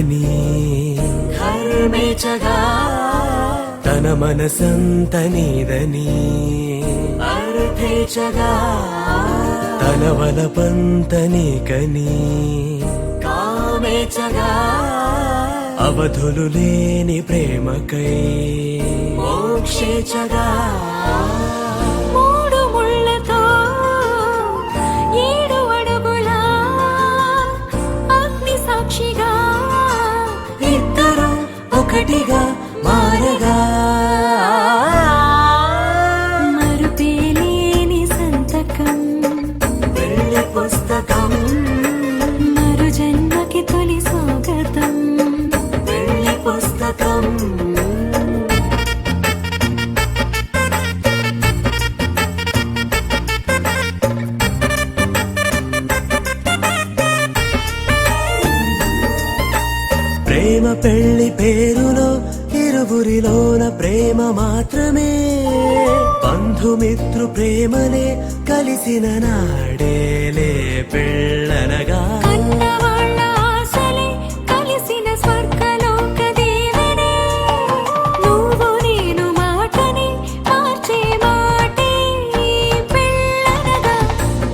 కని ధర్మేచగా తన మనసంత నీదని అర్థేచగా తన వలపంత నీకని కామేచగా అవధులు లేని ప్రేమకై మోక్షేచగా మూడు ముళ్ళతో 7 అడుగుల అగ్ని సాక్షిగా ఇద్దరు ఒకటిగా మారగా మరుపేలేని సంతకం పెళ్లి పుస్తకం మరు జన్మకి తొలి స్వాగతం పెళ్లి పుస్తకం ప్రేమ పెళ్లి పేరులో ఇరువురిలోన ప్రేమ మాత్రమే బంధుమిత్రు ప్రేమనే కలిసిన నాడేలే పెళ్ళనగా కన్నవాళ్ళ ఆశలే కలిసిన స్వర్గలోక దేవుడే నువ్వు నేను మాటని మార్చే మాటే పెళ్ళనగా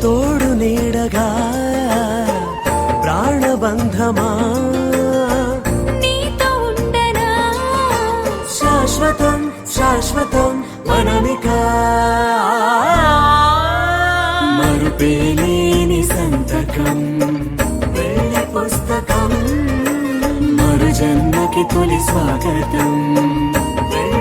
తోడు నీడగా ప్రాణబంధమా నీతో ఉండనా శాశ్వతం శాశ్వతం మనమిక మరుపేలేని సంతకం పెళ్లి పుస్తకం మరు జన్మకి తొలి స్వాగతం పెళ్లి